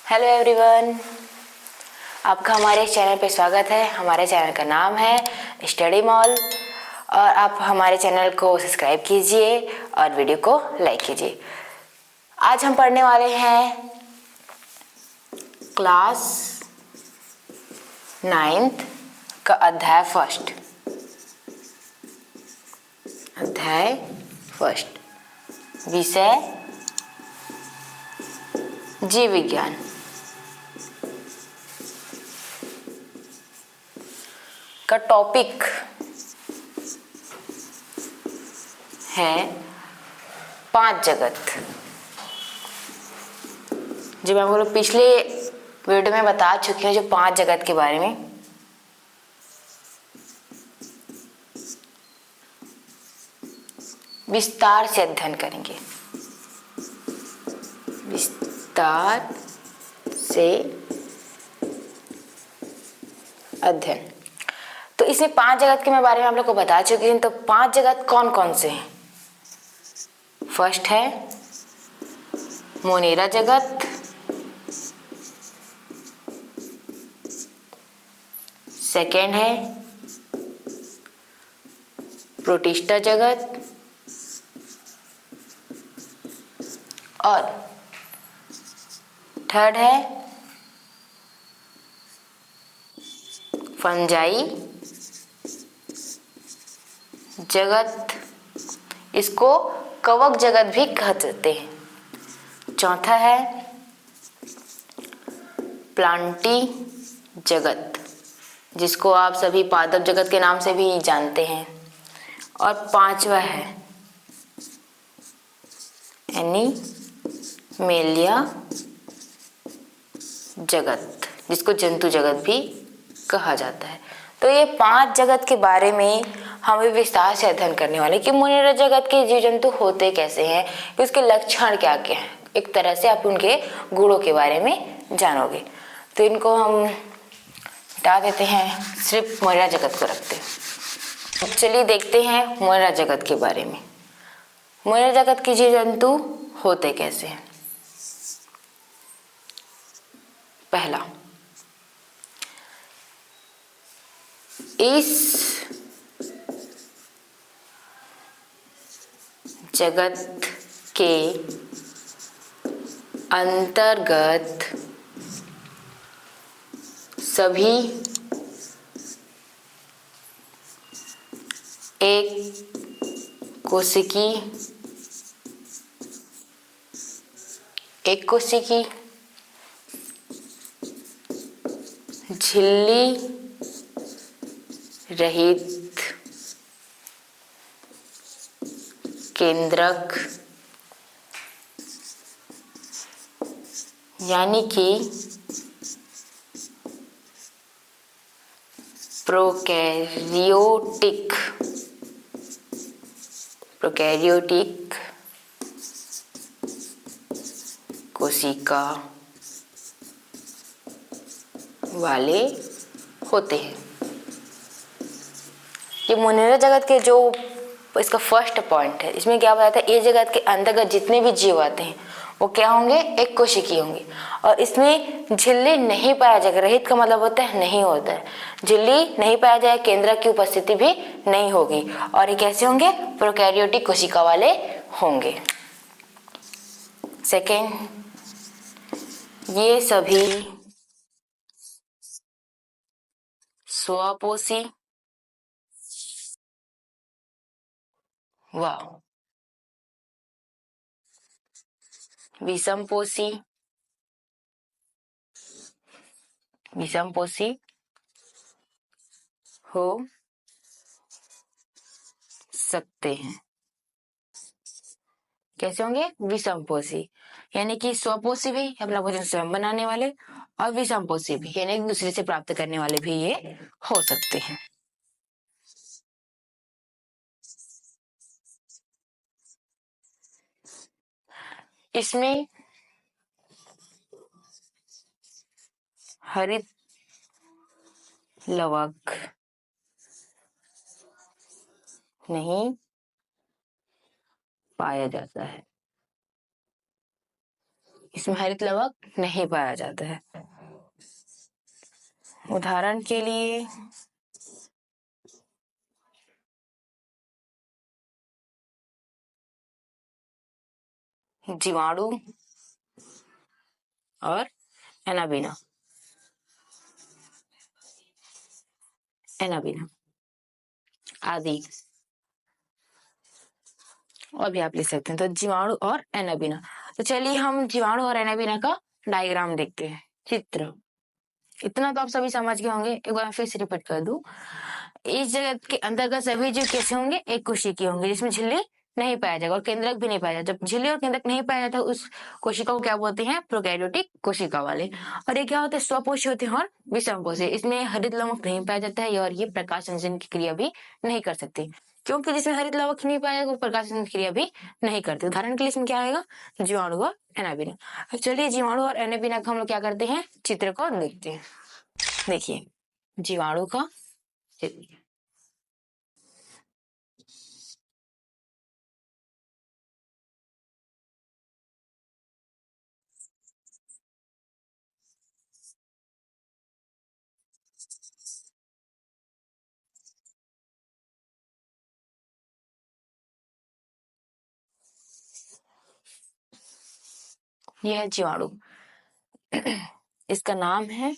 Hello everyone, आपका हमारे channel पे स्वागत है। हमारे चैनल का नाम है स्टडी मॉल और आप हमारे चैनल को सब्सक्राइब कीजिए और वीडियो को लाइक कीजिए। आज हम पढ़ने वाले हैं क्लास 9th का अध्याय फर्स्ट, विषय जीव विज्ञान। का टॉपिक है 5 जगत। जो मैं आपको पिछले वीडियो में बता चुकी हूँ, जो 5 जगत के बारे में। विस्तार से अध्ययन करेंगे, विस्तार से अध्ययन। तो इसमें 5 जगत के बारे में आप लोग को बता चुकी हूँ। तो 5 जगत कौन कौन से हैं? फर्स्ट है मोनेरा जगत, सेकेंड है प्रोटिस्टा जगत और थर्ड है फंजाई जगत। इसको कवक जगत भी कहते हैं। चौथा है प्लांटी जगत, जिसको आप सभी पादप जगत के नाम से भी जानते हैं। और 5वां है एनिमेलिया जगत, जिसको जंतु जगत भी कहा जाता है। तो ये 5 जगत के बारे में हम विस्तार से अध्ययन करने वाले कि मोनेरा जगत के जीव जंतु होते कैसे हैं, कि उसके लक्षण क्या क्या हैं। एक तरह से आप उनके गुणों के बारे में जानोगे। तो इनको हम हटा देते हैं, सिर्फ मोनेरा जगत को रखते हैं। चलिए देखते हैं मोनेरा जगत के बारे में। मोनेरा जगत के जीव जंतु होते कैसे हैं। पहला, इस जगत के अंतर्गत सभी एक कोशिकी झिल्ली रहित केंद्रक यानी कि प्रोकैरियोटिक कोशिका वाले होते हैं। ये मोनेरा जगत के जो इसका फर्स्ट पॉइंट है, इसमें क्या बताता है, ये जगत के अंतर्गत जितने भी जीव आते हैं वो क्या होंगे, एक कोशिकीय होंगे। और इसमें झिल्ली नहीं पाया जाएगा। रहित का मतलब होता है नहीं होता है। झिल्ली नहीं पाया जाएगा, केंद्रक की उपस्थिति भी नहीं होगी। और ये कैसे होंगे, प्रोकैरियोटिक कोशिका वाले होंगे। सेकेंड, ये सभी स्वपोषी व विषमपोषी हो सकते हैं। कैसे होंगे, विषमपोषी, यानी कि स्वपोषी भी अपना भोजन स्वयं बनाने वाले, और विषमपोषी भी यानी एक दूसरे से प्राप्त करने वाले भी ये हो सकते हैं। इसमें हरित लवक नहीं पाया जाता है। इसमें हरित लवक नहीं पाया जाता है। उदाहरण के लिए जीवाणु और एनाबीना आदि, और भी आप लिख सकते हैं। तो जीवाणु और एनाबीना। तो चलिए हम जीवाणु और एनाबीना का डायग्राम देखते हैं, चित्र। इतना तो आप सभी समझ गए होंगे, एक बार फिर से रिपीट कर दूं। इस जगत के अंतर्गत सभी जीव कैसे होंगे? एक कोशिकीय होंगे, जिसमें झिल्ली नहीं पाया जाएगा और केंद्रक भी नहीं पाया जाता। जब झिल्ली और केंद्रक नहीं पाया जाता उस कोशिका को क्या बोलते हैं? प्रोकैरियोटिक कोशिका वाले। और ये क्या होते हैं? स्वपोषी होते हैं और विषमपोषी। इसमें हरित लवक नहीं पाया जाता है और ये प्रकाश संश्लेषण की क्रिया भी नहीं कर सकते, क्योंकि जिसमें हरित लवक नहीं पाया वो प्रकाश संश्लेषण की क्रिया भी नहीं करते। उदाहरण के लिए इसमें क्या आएगा? जीवाणु और एनाबीना। चलिए जीवाणु और एनाबीना का हम लोग क्या करते हैं? चित्र को देखते हैं। देखिए जीवाणु का चित्र। यह है जीवाणु। इसका नाम है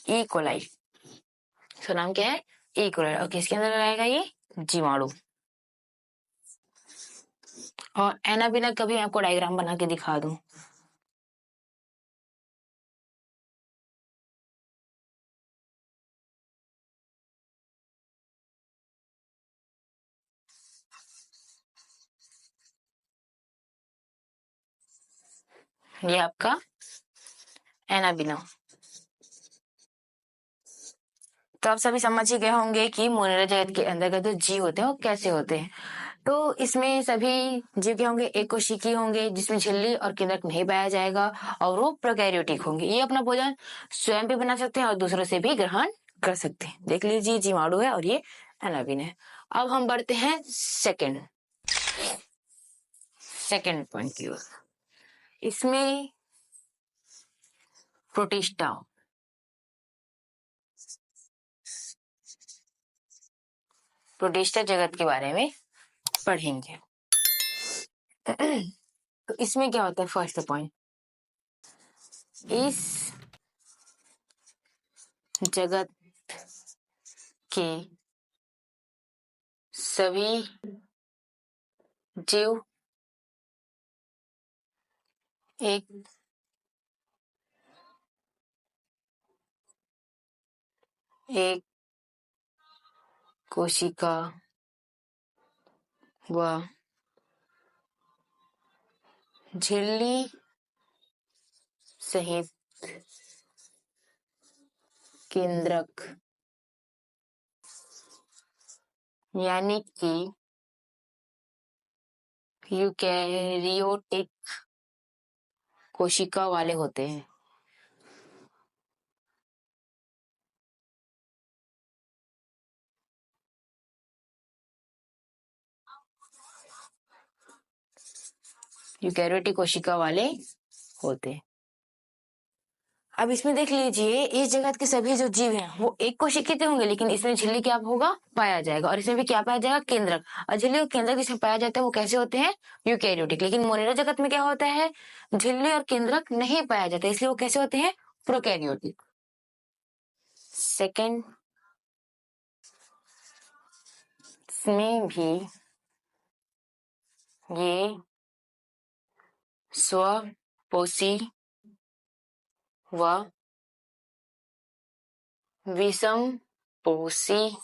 ई कोलाई। इसका नाम क्या है? E coli. और किसके अंदर रहेगा ये? जीवाणु। और एनाबीना का भी आपको डायग्राम बना के दिखा दूं। ये आपका एनाबीना। तो आप सभी समझ ही गए होंगे कि मोनिरा जगत के अंदर का जो जीव होते हैं वो कैसे होते हैं। तो इसमें सभी जीव क्या होंगे? एक कोशिकीय होंगे, जिसमें झिल्ली और केंद्रक नहीं पाया जाएगा, और वो प्रोकैरियोटिक होंगे। ये अपना भोजन स्वयं भी बना सकते हैं और दूसरों से भी ग्रहण कर सकते हैं। देख लीजिए जीवाणु है और ये एनाबीना है। अब हम बढ़ते हैं सेकेंड पॉइंट की ओर। इसमें प्रोटिस्टा जगत के बारे में पढ़ेंगे। तो इसमें क्या होता है? फर्स्ट पॉइंट, इस जगत के सभी जीव एक कोशिका व झिल्ली सहित केंद्रक यानी कि यूकैरियोटिक कोशिका वाले होते हैं। यूकैरियोटिक कोशिका वाले होते हैं। अब इसमें देख लीजिए, इस जगत के सभी जो जीव हैं वो एक कोशिकीय तो होंगे, लेकिन इसमें झिल्ली क्या होगा? पाया जाएगा। और इसमें भी क्या पाया जाएगा? केंद्रक। और झिल्ली और केंद्रक जिसमें पाया जाता है वो कैसे होते हैं? यूकैरियोटिक। लेकिन मोनिरा जगत में क्या होता है? झिल्ली और केंद्रक नहीं पाया जाता, इसलिए वो कैसे होते हैं? प्रोकैरियोटिक। सेकेंड, इसमें भी ये स्वपोषी व विषमपोषी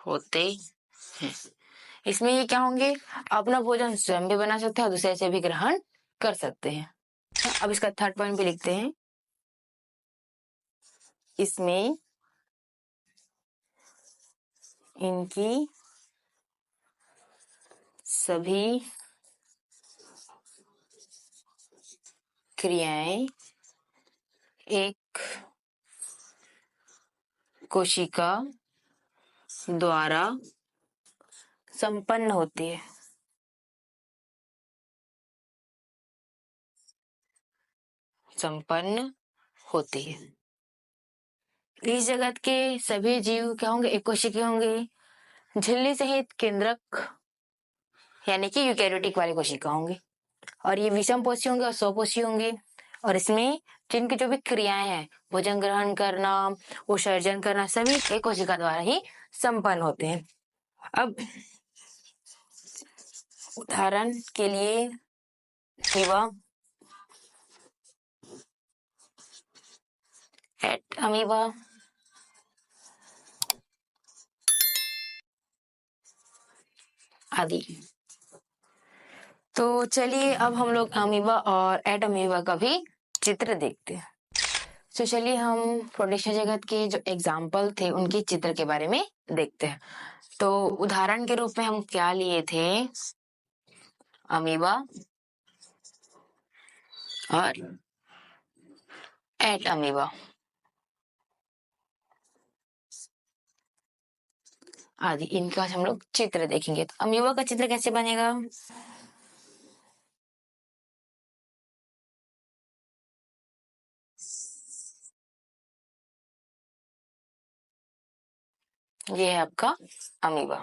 होते हैं। इसमें ये क्या होंगे? अपना भोजन स्वयं भी बना सकते हैं और दूसरे से भी ग्रहण कर सकते हैं। अब इसका थर्ड पॉइंट भी लिखते हैं। इसमें इनकी सभी क्रियाएं एक कोशिका द्वारा संपन्न होती है। संपन्न होती है। इस जगत के सभी जीव क्या होंगे? एकोशिकीय होंगे। झिल्ली सहित केंद्रक यानी कि यूकैरियोटिक वाली कोशिका होंगी, और ये विषम पोषी होंगे और स्वपोषी होंगे। और इसमें जिनकी जो भी क्रियाएं हैं, भोजन ग्रहण करना, विसर्जन करना, सभी एक कोशिका द्वारा ही संपन्न होते हैं। अब उदाहरण के लिए अमीबा, एट अमीबा, आदि। तो चलिए अब हम लोग अमीबा और एट अमीबा का भी चित्र देखते हैं। तो चलिए हम प्रोटिस्टा जगत के जो एग्जाम्पल थे उनके चित्र के बारे में देखते हैं। तो उदाहरण के रूप में हम क्या लिए थे? अमीबा और एट अमीबा आदि, इनका हम लोग चित्र देखेंगे। तो अमीबा का चित्र कैसे बनेगा? ये है आपका अमीबा।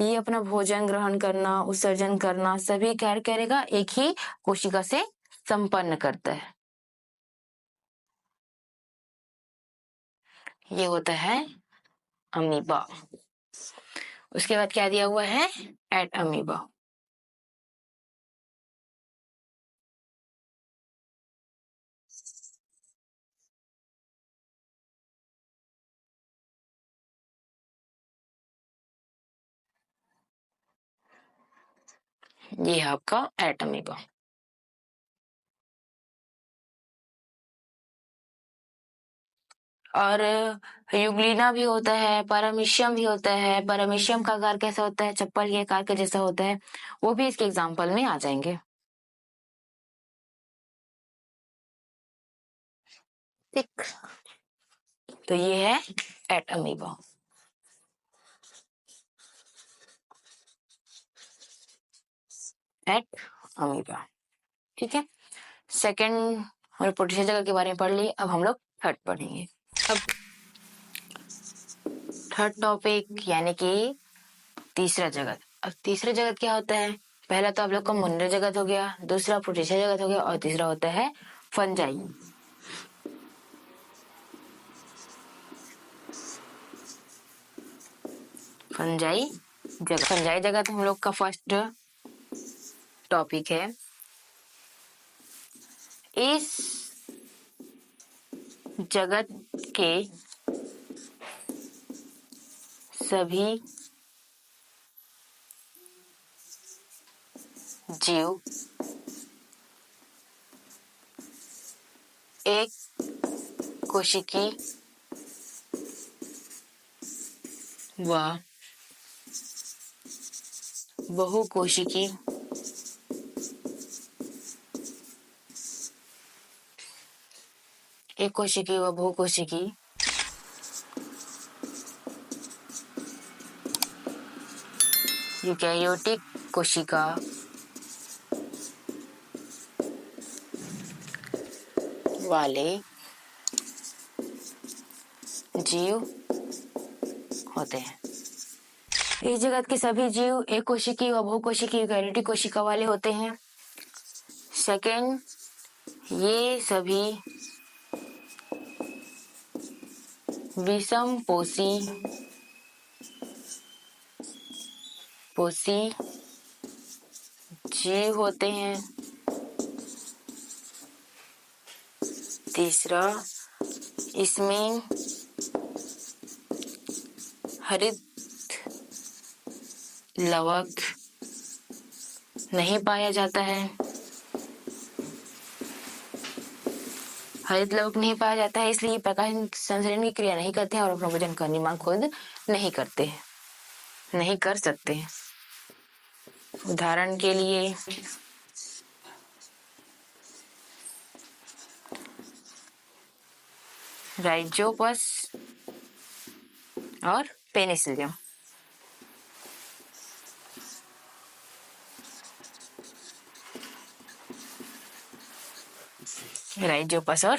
ये अपना भोजन ग्रहण करना, उत्सर्जन करना सभी कार्य करेगा, एक ही कोशिका से संपन्न करता है। ये होता है अमीबा। उसके बाद क्या दिया हुआ है? एट अमीबा। ये है आपका एट अमीबा। और युग्लिना भी होता है, पैरामीशियम भी होता है। पैरामीशियम का आकार कैसा होता है? चप्पल के आकार के जैसा होता है। वो भी इसके एग्जाम्पल में आ जाएंगे। ठीक, तो ये है एट अमीबा। एट अमीबा, ठीक है। सेकंड हमने प्रोटिस्टा जगत के बारे में पढ़ लिए, अब हम लोग थर्ड पढ़ेंगे। अब थर्ड टॉपिक यानी कि तीसरा जगत। अब तीसरा जगत क्या होता है? पहला तो आप लोग का मुंडा जगत हो गया, दूसरा प्रोटिस्टा जगत हो गया, और तीसरा होता है फंजाई। फंजाई जगत। फंजाई जगत हम लोग का फर्स्ट टॉपिक है। इस जगत के सभी जीव एक कोशिकी व बहुकोशिकी एक कोशिकी व बहुकोशिकी यूकैरियोटिक कोशिका वाले जीव होते हैं। इस जगत के सभी जीव एक कोशिकी व बहुकोशिकी यूकैरियोटिक कोशिका वाले होते हैं। सेकेंड, ये सभी विषम पोषी जीव होते हैं। तीसरा, इसमें हरित लवक नहीं पाया जाता है। हरित लवक नहीं पाया जाता है, इसलिए प्रकाश संसरण की क्रिया नहीं करते हैं और अपना भोजन का निर्माण खुद नहीं करते हैं, नहीं कर सकते हैं। उदाहरण के लिए राइजोपस और पेनिसिलियम। राइजोपस और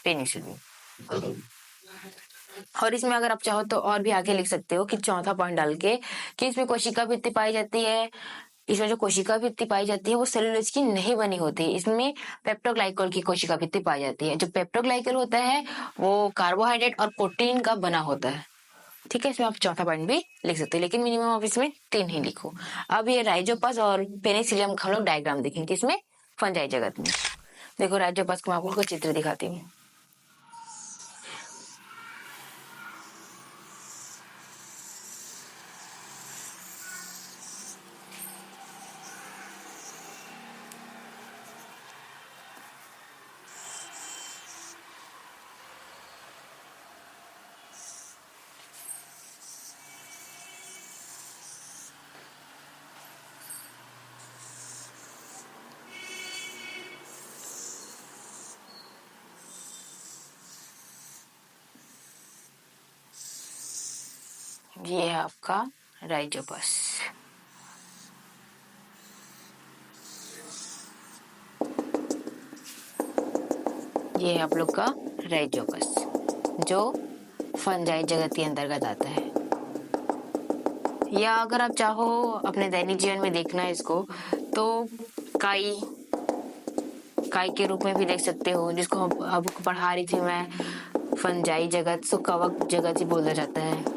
पेनिसिलियम। और इसमें अगर आप चाहो तो और भी आगे लिख सकते हो कि चौथा पॉइंट डाल के कि इसमें कोशिका भित्ति पाई जाती है। इसमें जो कोशिका भित्ति पाई जाती है वो सेलुलोज की नहीं बनी होती, इसमें पेप्टोग्लाइकल की कोशिका भित्ति पाई जाती है। जो पेप्टोग्लाइकल होता है वो कार्बोहाइड्रेट और प्रोटीन का बना होता है। ठीक है, इसमें आप चौथा पॉइंट भी लिख सकते हैं, लेकिन मिनिमम आप इसमें 3 ही लिखो। अब ये राइजोपस और पेनिसिलियम का हम लोग डायग्राम देखेंगे इसमें फंजाई जगत में। देखो राइजोपस को मैं आपको चित्र दिखाती हूँ। ये है आपका राइजोपस। ये है आप लोग का राइजोपस जो फंजाई जगत के अंतर्गत आता है। या अगर आप चाहो अपने दैनिक जीवन में देखना है इसको तो काई के रूप में भी देख सकते हो, जिसको अब पढ़ा रही थी मैं, फंजाई जगत सो कवक जगत ही बोला जाता है।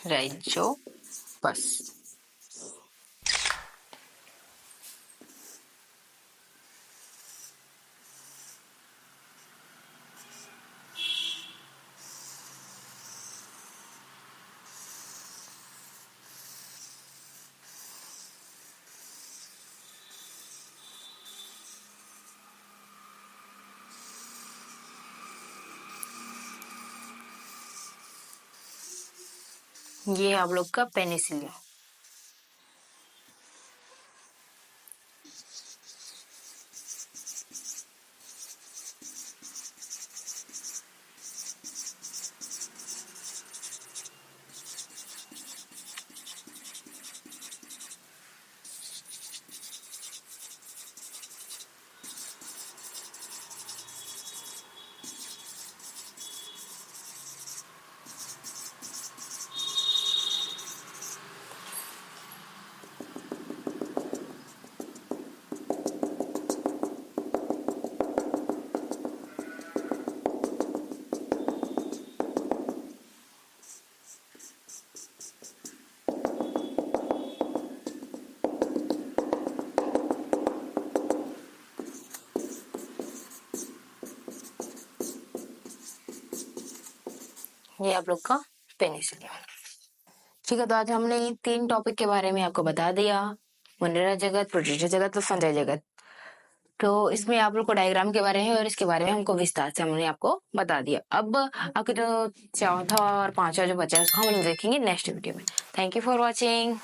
राइजोपस। ये है आप लोग का पेनिसिलियम। ये आप लोग का पेनिसिलियम। ठीक है, तो आज हमने 3 टॉपिक के बारे में आपको बता दिया, मुनिरा जगत, प्रोटीजा जगत और फंजाई जगत। तो इसमें आप लोग को डायग्राम के बारे में और इसके बारे में हमको विस्तार से हमने आपको बता दिया। अब आपके जो चौथा और पांचवा जो बचा है उसको हम लोग देखेंगे नेक्स्ट वीडियो में। Thank you for watching.